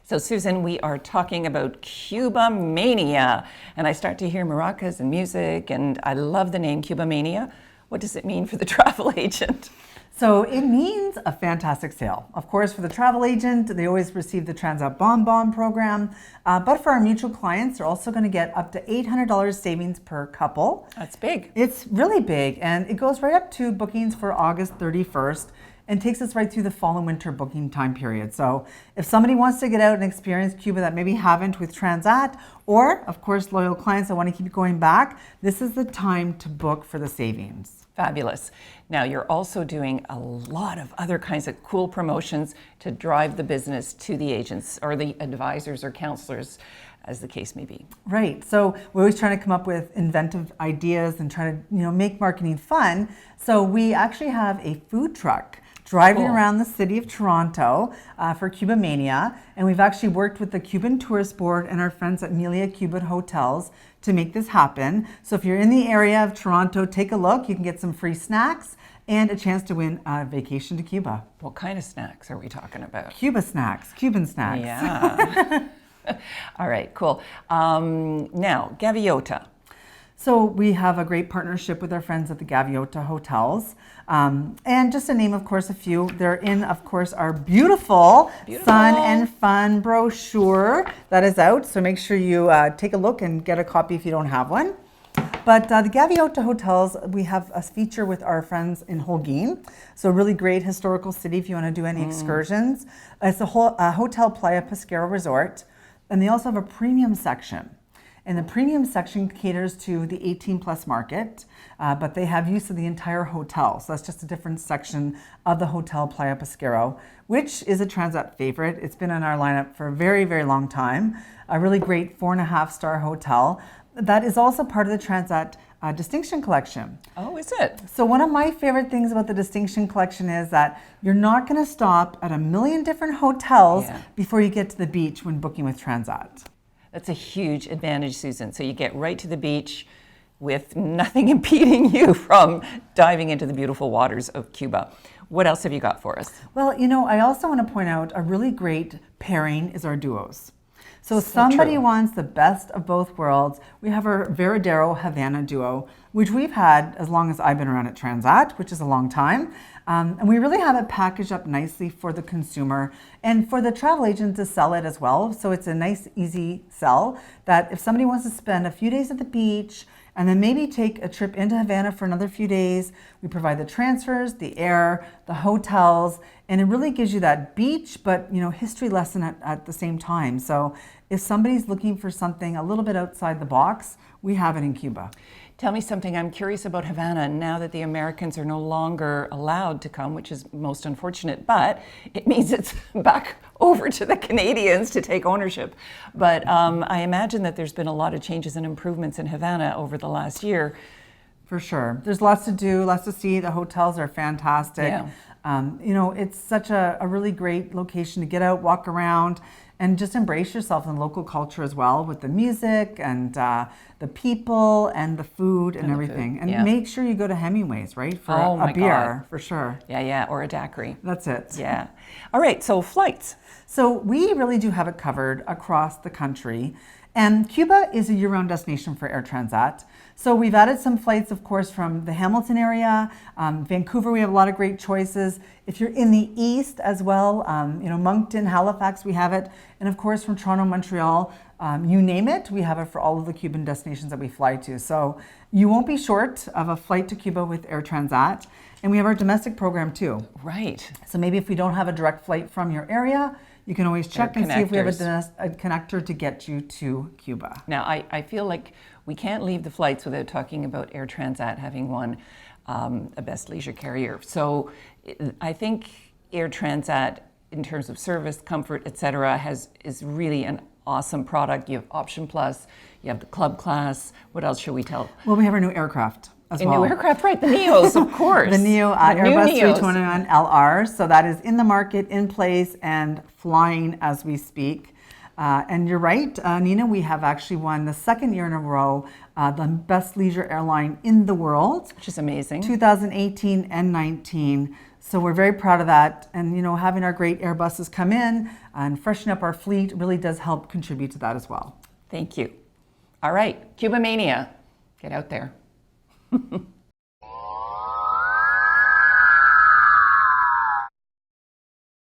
So Susan, we are talking about Cuba Mania, and I start to hear maracas and music, and I love the name Cuba Mania. What does it mean for the travel agent? So it means a fantastic sale. Of course, for the travel agent, they always receive the Transat Bonbon program. But for our mutual clients, they're also going to get up to $800 savings per couple. That's big. It's really big, and it goes right up to bookings for August 31st and takes us right through the fall and winter booking time period. So if somebody wants to get out and experience Cuba that maybe haven't with Transat, or of course loyal clients that want to keep going back, this is the time to book for the savings. Fabulous. Now, you're also doing a lot of other kinds of cool promotions to drive the business to the agents or the advisors or counselors, as the case may be. Right. So we're always trying to come up with inventive ideas and try to, make marketing fun. So we actually have a food truck driving around the city of Toronto for Cuba Mania. And we've actually worked with the Cuban Tourist Board and our friends at Melia Cuban Hotels to make this happen. So if you're in the area of Toronto, take a look. You can get some free snacks and a chance to win a vacation to Cuba. What kind of snacks are we talking about? Cuban snacks. Yeah. All right, cool. Now, Gaviota. So we have a great partnership with our friends at the Gaviota Hotels. And just to name, of course, a few, they're in, of course, our beautiful Sun and Fun brochure that is out. So make sure you take a look and get a copy if you don't have one. But the Gaviota Hotels, we have a feature with our friends in Holguin. So a really great historical city if you want to do any excursions. It's a Hotel Playa Pesquero Resort. And they also have a premium section. And the premium section caters to the 18 plus market, but they have use of the entire hotel. So that's just a different section of the Hotel Playa Pesquero, which is a Transat favorite. It's been in our lineup for a very, very long time. A really great 4.5-star hotel that is also part of the Transat Distinction Collection. Oh, is it? So one of my favorite things about the Distinction Collection is that you're not going to stop at a million different hotels before you get to the beach when booking with Transat. That's a huge advantage, Susan. So you get right to the beach with nothing impeding you from diving into the beautiful waters of Cuba. What else have you got for us? Well, I also want to point out a really great pairing is our duos. So somebody wants the best of both worlds. We have our Veradero Havana duo, which we've had as long as I've been around at Transat, which is a long time. And we really have it packaged up nicely for the consumer and for the travel agent to sell it as well. So it's a nice, easy sell that if somebody wants to spend a few days at the beach and then maybe take a trip into Havana for another few days, we provide the transfers, the air, the hotels, and it really gives you that beach, but history lesson at the same time. So if somebody's looking for something a little bit outside the box, we have it in Cuba. Tell me something. I'm curious about Havana now that the Americans are no longer allowed to come, which is most unfortunate, but it means it's back over to the Canadians to take ownership. But I imagine that there's been a lot of changes and improvements in Havana over the last year. For sure. There's lots to do, lots to see. The hotels are fantastic. Yeah. It's such a really great location to get out, walk around, and just embrace yourself in local culture as well with the music and the people and the food and everything. And make sure you go to Hemingway's, right? For a beer, for sure. Yeah, or a daiquiri. That's it. Yeah. All right, so flights. So we really do have it covered across the country. And Cuba is a year-round destination for Air Transat. So we've added some flights, of course, from the Hamilton area. Vancouver, we have a lot of great choices. If you're in the east as well, Moncton, Halifax, we have it. And of course, from Toronto, Montreal, you name it, we have it for all of the Cuban destinations that we fly to. So you won't be short of a flight to Cuba with Air Transat. And we have our domestic program too. Right. So maybe if we don't have a direct flight from your area, you can always check and see if we have a connector to get you to Cuba. Now, I feel like we can't leave the flights without talking about Air Transat having won a Best Leisure Carrier. So I think Air Transat, in terms of service, comfort, etc., is really an awesome product. You have Option Plus, you have the Club Class. What else should we tell? Well, we have our new aircraft. As well. New aircraft, right? The Neos, of course. The Neo Airbus 321LR. So that is in the market, in place, and flying as we speak. And you're right, Nina, we have actually won the second year in a row the best leisure airline in the world. Which is amazing. 2018 and 19. So we're very proud of that. And, having our great Airbuses come in and freshen up our fleet really does help contribute to that as well. Thank you. All right, Cubamania, get out there.